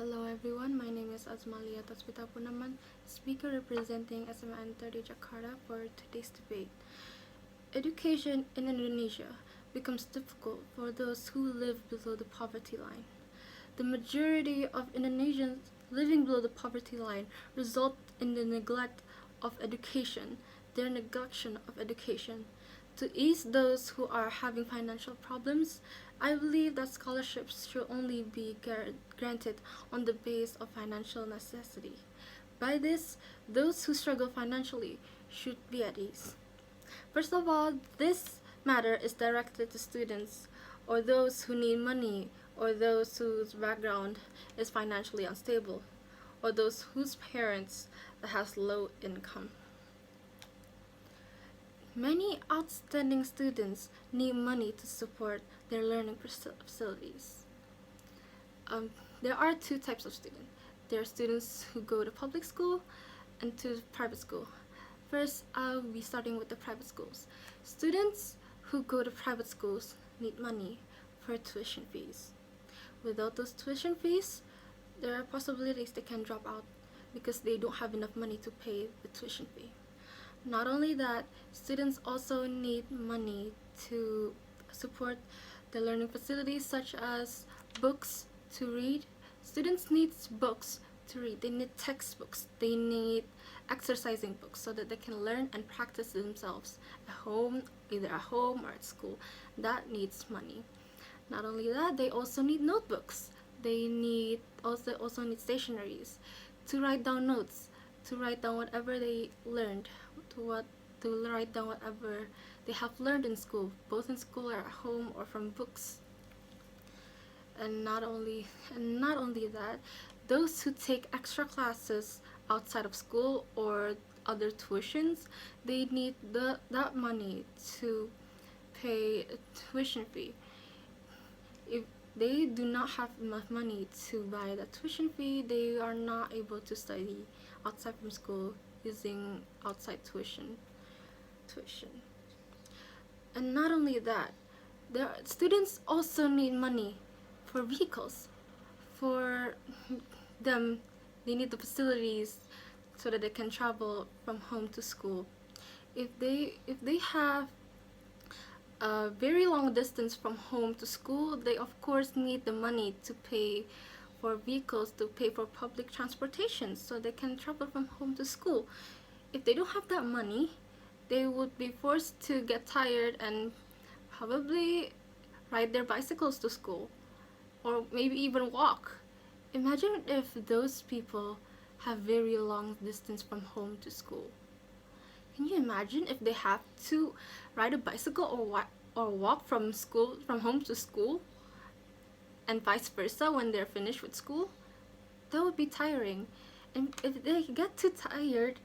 Hello everyone, my name is Azmalya Tatsbitha Purnaman, speaker representing SMAN 30 Jakarta for today's debate. Education in Indonesia becomes difficult for those who live below the poverty line. The majority of Indonesians living below the poverty line result in the neglect of education, their neglection of education. To ease those who are having financial problems, I believe that scholarships should only be granted on the basis of financial necessity. By this, those who struggle financially should be at ease. First of all, this matter is directed to students or those who need money or those whose background is financially unstable or those whose parents has low income. Many outstanding students need money to support their learning facilities. There are two types of students. There are students who go to public school and to private school. First, I'll be starting with the private schools. Students who go to private schools need money for tuition fees. Without those tuition fees, there are possibilities they can drop out because they don't have enough money to pay the tuition fee. Not only that, students also need money to support the learning facilities such as books to read. Students need books to read. They need textbooks. They need exercising books so that they can learn and practice themselves at home, either at home or at school. That needs money. Not only that, they also need notebooks. They also need stationaries to write down notes, to write down whatever they learned, to write down whatever they have learned in school, both in school or at home or from books. And not only that, those who take extra classes outside of school or other tuitions, they need that money to pay a tuition fee. If they do not have enough money to buy the tuition fee, they are not able to study outside from school using outside tuition. And not only that, students also need money for vehicles. For them, they need the facilities so that they can travel from home to school. If they have a very long distance from home to school, they of course need the money to pay for vehicles, to pay for public transportation so they can travel from home to school. If they don't have that money, they would be forced to get tired and probably ride their bicycles to school or maybe even walk. Imagine if those people have very long distance from home to school. Can you imagine if they have to ride a bicycle or walk from home to school and vice versa when they're finished with school? That would be tiring. And if they get too tired,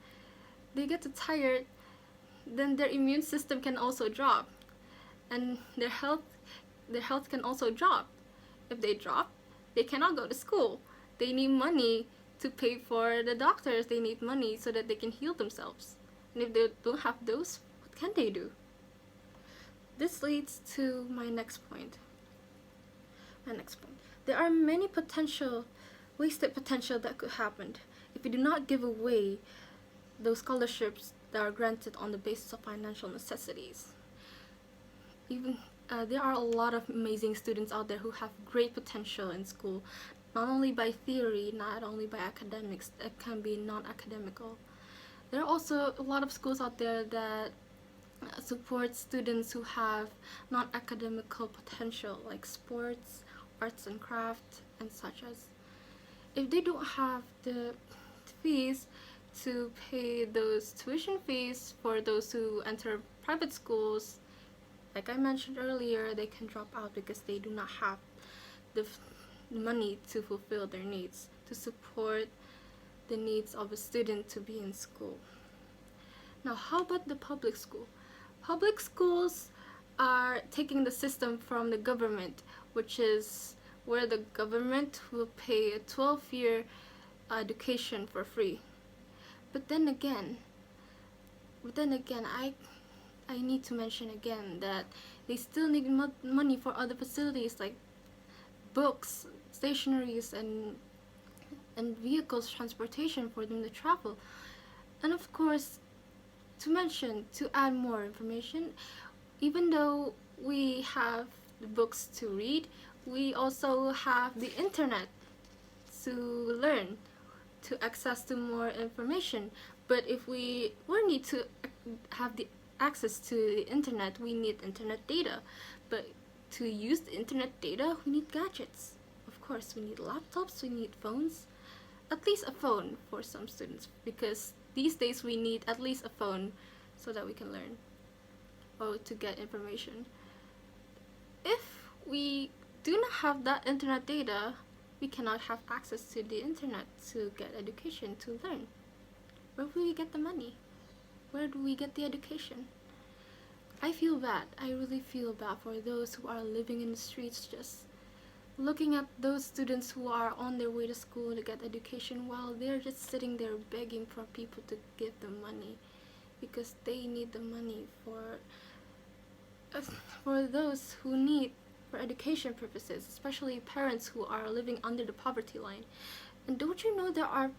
then their immune system can also drop and their health can also drop. If they drop, they cannot go to school. They need money to pay for the doctors. They need money so that they can heal themselves. And if they don't have those, what can they do? This leads to my next point. There are many wasted potential that could happen if we do not give away those scholarships that are granted on the basis of financial necessities. There are a lot of amazing students out there who have great potential in school, not only by theory, not only by academics, it can be non-academical. There are also a lot of schools out there that support students who have non-academical potential like sports, arts and craft, and such as. If they don't have the fees to pay those tuition fees for those who enter private schools, like I mentioned earlier, they can drop out because they do not have the money to fulfill their needs, to support the needs of a student to be in school. Now, how about the public school? Public schools are taking the system from the government, which is where the government will pay a 12-year education for free. But then again, I need to mention again that they still need money for other facilities like books, stationaries, and and vehicles, transportation for them to travel. And of course, to add more information, even though we have the books to read, we also have the internet to learn, to access to more information. But if we need to have the access to the internet, we need internet data. But to use the internet data, we need gadgets. Of course, we need laptops, we need phones, at least a phone for some students, because these days we need at least a phone so that we can learn or to get information. If we do not have that internet data, we cannot have access to the internet to get education, to learn. Where will we get the money? Where do we get the education? I feel bad. I really feel bad for those who are living in the streets, just looking at those students who are on their way to school to get education while they're just sitting there begging for people to give them money, because they need the money for those who need for education purposes, especially parents who are living under the poverty line. And don't you know there are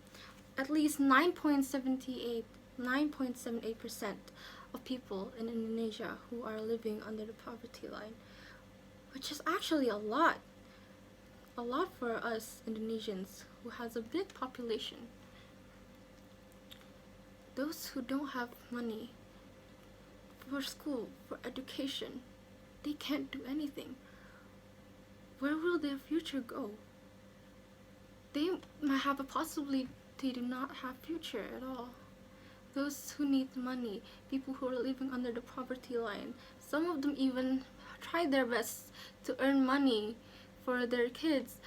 at least 9.78% of people in Indonesia who are living under the poverty line, which is actually a lot for us Indonesians who has a big population. Those who don't have money for school, for education, they can't do anything. Where will their future go? They might have they do not have future at all. Those who need money, people who are living under the poverty line, some of them even try their best to earn money for their kids,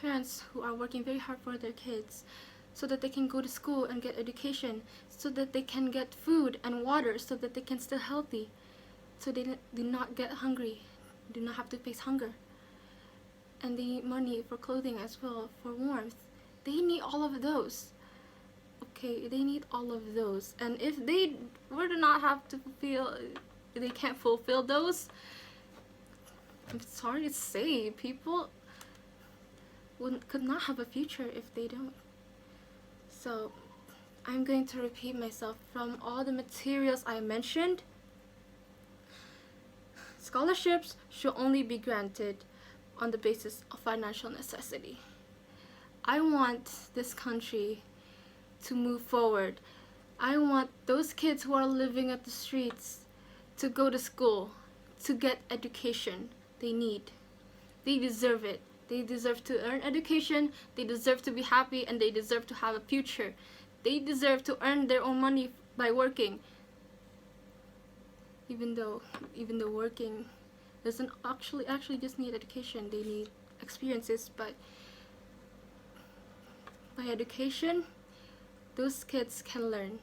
parents who are working very hard for their kids, so that they can go to school and get education, so that they can get food and water, so that they can stay healthy, so they do not get hungry, do not have to face hunger. And they need money for clothing as well, for warmth. They need all of those. Okay, they need all of those. And if they were to not have to they can't fulfill those, I'm sorry to say, people could not have a future if they don't. So, I'm going to repeat myself. From all the materials I mentioned, scholarships should only be granted on the basis of financial necessity. I want this country to move forward. I want those kids who are living at the streets to go to school, to get education they need. They deserve it. They deserve to earn education, they deserve to be happy, and they deserve to have a future. They deserve to earn their own money by working. Even though working doesn't actually just need education, they need experiences, but by education, those kids can learn.